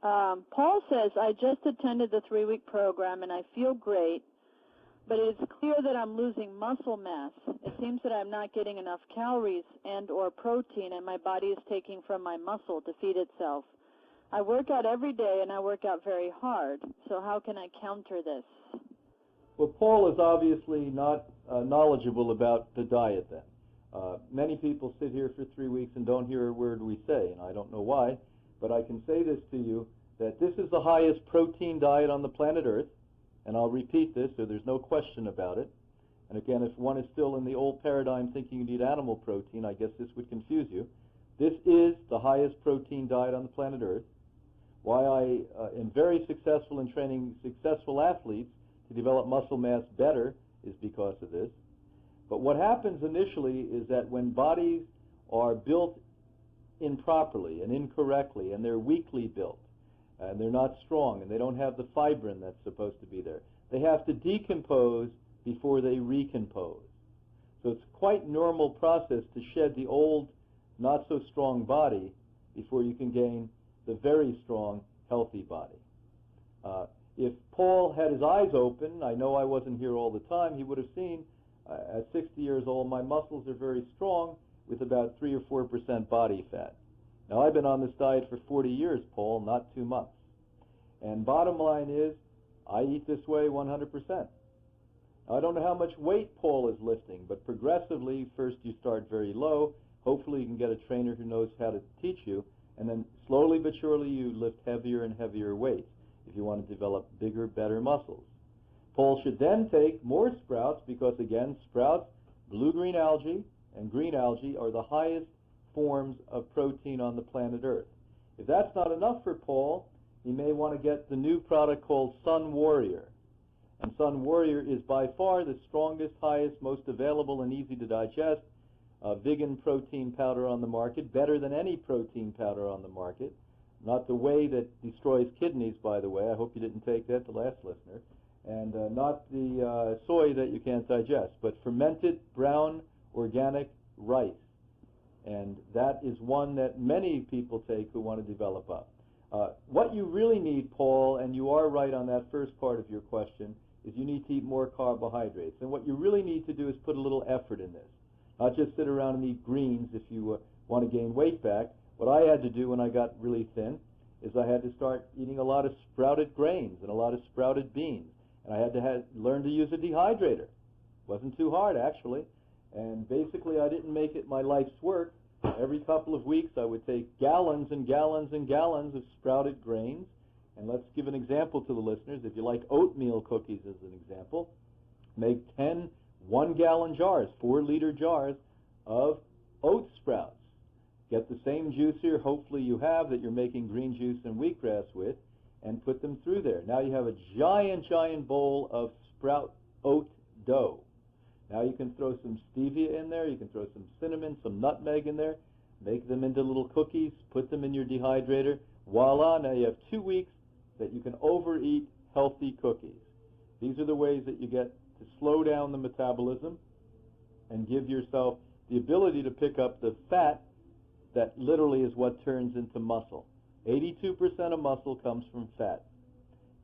Paul says, I just attended the 3-week program and I feel great, but it's clear that I'm losing muscle mass. It seems that I'm not getting enough calories and or protein, and my body is taking from my muscle to feed itself. I work out every day and I work out very hard, so how can I counter this? Well, Paul is obviously not knowledgeable about the diet then. Many people sit here for 3 weeks and don't hear a word we say, and I don't know why, but I can say this to you, that this is the highest protein diet on the planet Earth, and I'll repeat this so there's no question about it. And again, if one is still in the old paradigm thinking you need animal protein, I guess this would confuse you. This is the highest protein diet on the planet Earth. Why I am very successful in training successful athletes to develop muscle mass better is because of this. But what happens initially is that when bodies are built improperly and incorrectly, and they're weakly built, and they're not strong, and they don't have the fibrin that's supposed to be there, they have to decompose before they recompose. So it's quite normal process to shed the old, not so strong body before you can gain the very strong, healthy body. If Paul had his eyes open, I know I wasn't here all the time, he would have seen at 60 years old my muscles are very strong with about 3 or 4% body fat. Now I've been on this diet for 40 years, Paul, not 2 months. And bottom line is, I eat this way 100%. I don't know how much weight Paul is lifting, but progressively, first you start very low. Hopefully you can get a trainer who knows how to teach you, and then slowly but surely you lift heavier and heavier weights if you want to develop bigger, better muscles. Paul should then take more sprouts because, again, sprouts, blue-green algae, and green algae are the highest forms of protein on the planet Earth. If that's not enough for Paul, he may want to get the new product called Sun Warrior. And Sun Warrior is by far the strongest, highest, most available and easy to digest vegan protein powder on the market, better than any protein powder on the market. Not the whey that destroys kidneys, by the way. I hope you didn't take that, the last listener. And not the soy that you can't digest, but fermented brown organic rice. And that is one that many people take who want to develop up. What you really need, Paul, and you are right on that first part of your question, is you need to eat more carbohydrates. And what you really need to do is put a little effort in this. Not just sit around and eat greens if you want to gain weight back. What I had to do when I got really thin is I had to start eating a lot of sprouted grains and a lot of sprouted beans. And I had to learn to use a dehydrator. Wasn't too hard, actually. And basically, I didn't make it my life's work. Every couple of weeks, I would take gallons and gallons and gallons of sprouted grains. And let's give an example to the listeners. If you like oatmeal cookies as an example, make 10 1-gallon jars, 4-liter jars of oat sprouts. Get the same juicer, hopefully you have, that you're making green juice and wheatgrass with, and put them through there. Now you have a giant, giant bowl of sprout oat dough. Now you can throw some stevia in there, you can throw some cinnamon, some nutmeg in there, make them into little cookies, put them in your dehydrator. Voila, now you have 2 weeks that you can overeat healthy cookies. These are the ways that you get to slow down the metabolism and give yourself the ability to pick up the fat that literally is what turns into muscle. 82% of muscle comes from fat.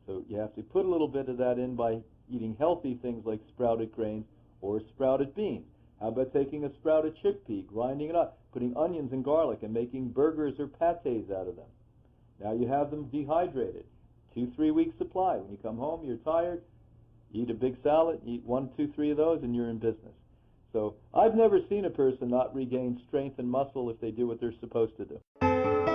So you have to put a little bit of that in by eating healthy things like sprouted grains or sprouted beans. How about taking a sprouted chickpea, grinding it up, putting onions and garlic and making burgers or patés out of them? Now you have them dehydrated. 2-3 week supply. When you come home, you're tired, eat a big salad, eat 1, 2, 3 of those, and you're in business. So I've never seen a person not regain strength and muscle if they do what they're supposed to do.